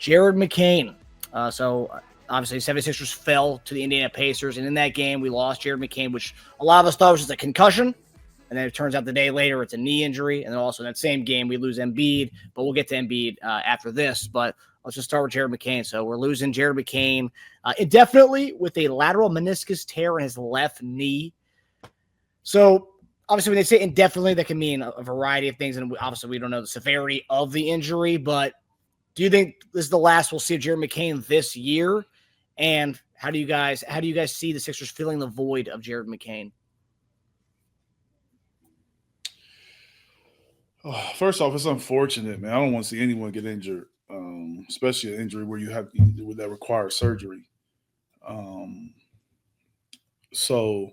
Jared McCain. Obviously, 76ers fell to the Indiana Pacers, and in that game, we lost Jared McCain, which a lot of us thought was just a concussion. And then it turns out the day later, it's a knee injury. And then also in that same game, we lose Embiid, but we'll get to Embiid after this. But let's just start with Jared McCain. So we're losing Jared McCain indefinitely with a lateral meniscus tear in his left knee. So obviously, when they say indefinitely, that can mean a variety of things. And obviously, we don't know the severity of the injury. But do you think this is the last we'll see of Jared McCain this year? And how do you guys see the Sixers filling the void of Jared McCain? First off, it's unfortunate, man. I don't want to see anyone get injured, especially an injury where that requires surgery. So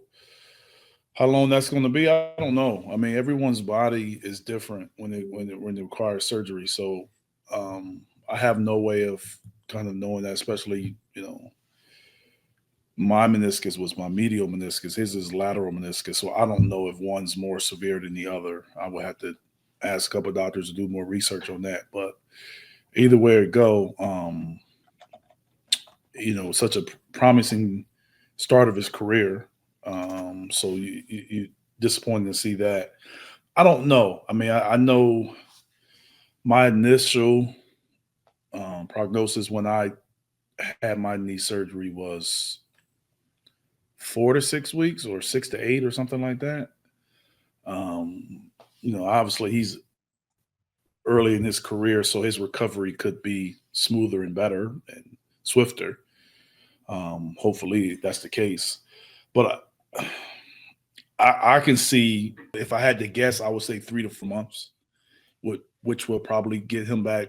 how long that's going to be, I don't know. I mean, everyone's body is different when they require surgery. So I have no way of kind of knowing that, especially, my meniscus was my medial meniscus. His is lateral meniscus. So I don't know if one's more severe than the other. I would have to ask a couple of doctors to do more research on that. But either way it go, such a promising start of his career. So you disappointed to see that. I don't know. I mean, I know my initial prognosis when I had my knee surgery was 4 to 6 weeks or 6 to 8 or something like that. Obviously he's early in his career, so his recovery could be smoother and better and swifter. Hopefully that's the case. But I can see, if I had to guess, I would say 3 to 4 months, which will probably get him back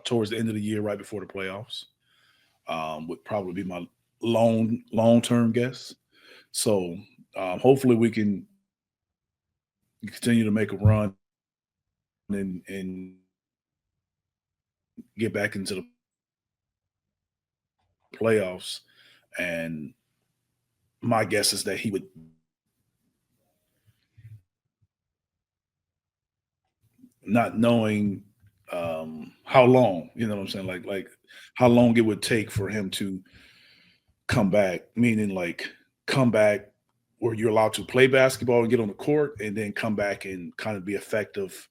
towards the end of the year, right before the playoffs. Would probably be my long-term guess. So hopefully we can continue to make a run and get back into the playoffs. And my guess is that he would not knowing how long, you know what I'm saying? Like how long it would take for him to come back, meaning come back where you're allowed to play basketball and get on the court, and then come back and kind of be effective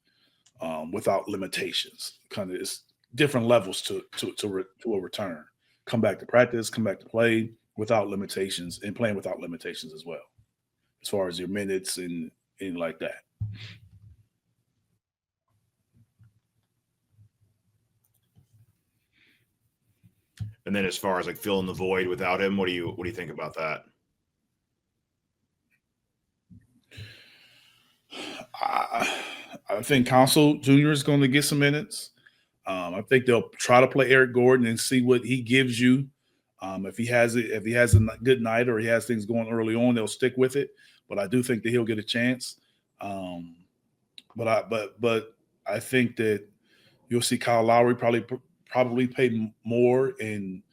without limitations. Kind of, it's different levels to a return. Come back to practice, come back to play without limitations, and playing without limitations as well, as far as your minutes and like that. And then as far as filling the void without him, what do you think about that? I think Council Jr. is going to get some minutes. I think they'll try to play Eric Gordon and see what he gives you. If he has a good night or he has things going early on, they'll stick with it. But I do think that he'll get a chance. But I think that you'll see Kyle Lowry probably play more, and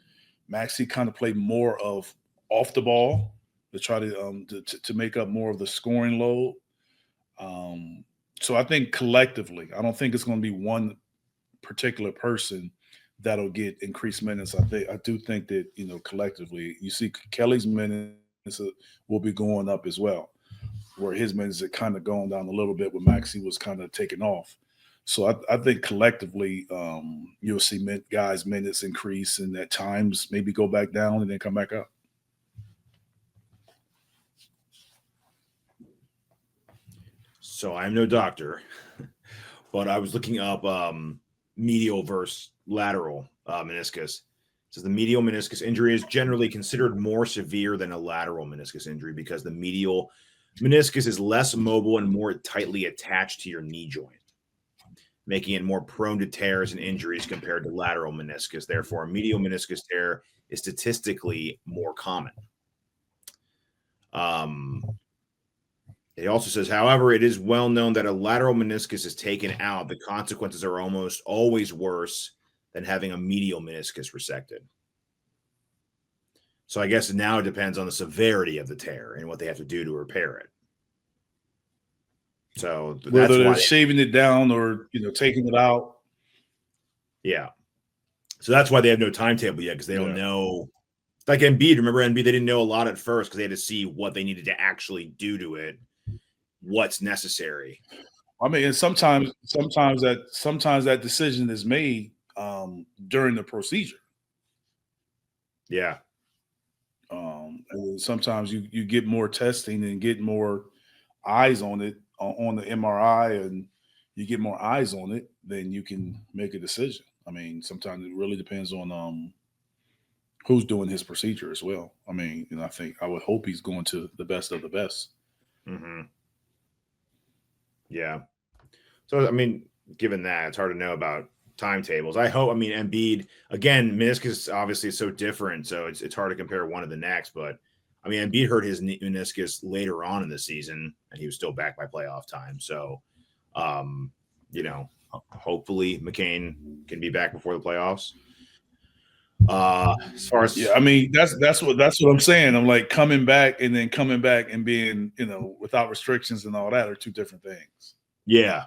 Maxey kind of play more of off the ball to try to make up more of the scoring load. So I think collectively, I don't think it's going to be one particular person that'll get increased minutes. I do think that, collectively, you see Kelly's minutes will be going up as well, where his minutes are kind of going down a little bit when Maxey was kind of taking off. So I think collectively, you'll see guys' minutes increase, and at times maybe go back down and then come back up. So I'm no doctor, but I was looking up medial versus lateral meniscus. It says the medial meniscus injury is generally considered more severe than a lateral meniscus injury because the medial meniscus is less mobile and more tightly attached to your knee joint, making it more prone to tears and injuries compared to lateral meniscus. Therefore, a medial meniscus tear is statistically more common. It also says, however, it is well known that a lateral meniscus is taken out. The consequences are almost always worse than having a medial meniscus resected. So I guess now it depends on the severity of the tear and what they have to do to repair it. So whether they're shaving it down or taking it out. Yeah. So that's why they have no timetable yet, because they don't know. Like Embiid, remember Embiid? They didn't know a lot at first because they had to see what they needed to actually do to it, what's necessary. I mean, and sometimes that decision is made during the procedure. Yeah. And sometimes you get more testing and get more eyes on it on the MRI, and you get more eyes on it, then you can make a decision. I mean, sometimes it really depends on who's doing his procedure as well. I mean, I would hope he's going to the best of the best. Mm-hmm. Yeah. So, I mean, given that, it's hard to know about timetables. I hope, Embiid, again, meniscus obviously is so different, so it's hard to compare one to the next. But, Embiid hurt his meniscus later on in the season, and he was still back by playoff time. So, hopefully McCain can be back before the playoffs. As far as that's what I'm saying. I'm like coming back and being, without restrictions and all that are two different things. Yeah.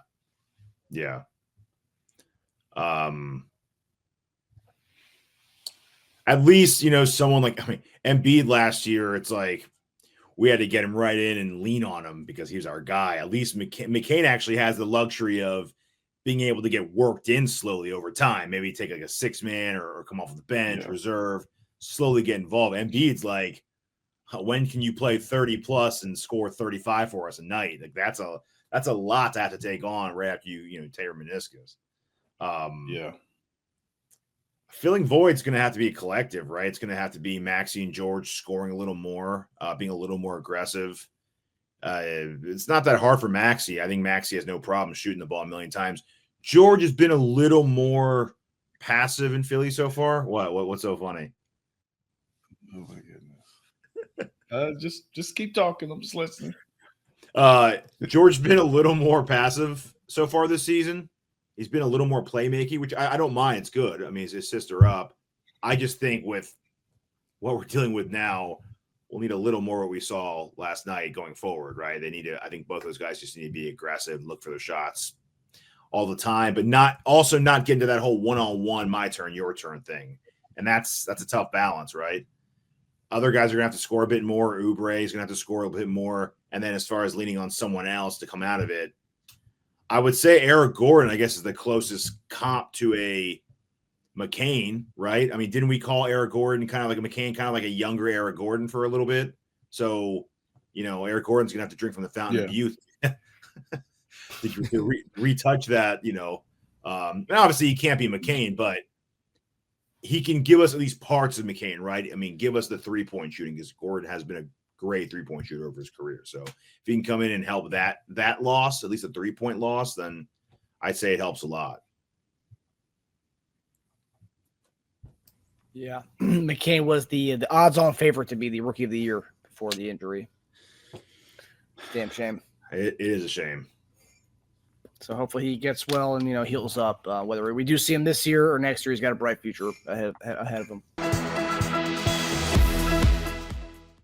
At least, someone like Embiid last year, it's like we had to get him right in and lean on him because he was our guy. At least McCain actually has the luxury of being able to get worked in slowly over time. Maybe take like a 6-man or come off the bench, reserve, slowly get involved. Embiid's like, when can you play 30 plus and score 35 for us a night? Like that's a lot to have to take on right after you tear meniscus. Filling void's going to have to be a collective, right? It's going to have to be Maxey and George scoring a little more, being a little more aggressive. It's not that hard for Maxey. I think Maxey has no problem shooting the ball a million times. George has been a little more passive in Philly so far. What's so funny? Oh my goodness. Just keep talking. I'm just listening. George's been a little more passive so far this season. He's been a little more playmaking, which I don't mind. It's good. His assists are up. I just think with what we're dealing with now, we'll need a little more what we saw last night going forward, right? They need to, I think both those guys just need to be aggressive, look for their shots all the time, but not get into that whole one-on-one, my turn, your turn thing. And that's a tough balance, right? Other guys are going to have to score a bit more. Oubre is going to have to score a bit more. And then as far as leaning on someone else to come out of it, I would say Eric Gordon, I guess, is the closest comp to a McCain, right? Didn't we call Eric Gordon kind of like a McCain, kind of like a younger Eric Gordon for a little bit? So, Eric Gordon's going to have to drink from the fountain of youth to retouch that, and obviously he can't be McCain, but he can give us at least parts of McCain, right? Give us the 3-point shooting, because Gordon has been a great 3-point shooter over his career. So if he can come in and help that loss, at least a 3-point loss, then I'd say it helps a lot. Yeah. McCain was the odds-on favorite to be the rookie of the year before the injury. Damn shame. It is a shame. So hopefully he gets well and, heals up. Whether we do see him this year or next year, he's got a bright future ahead of him.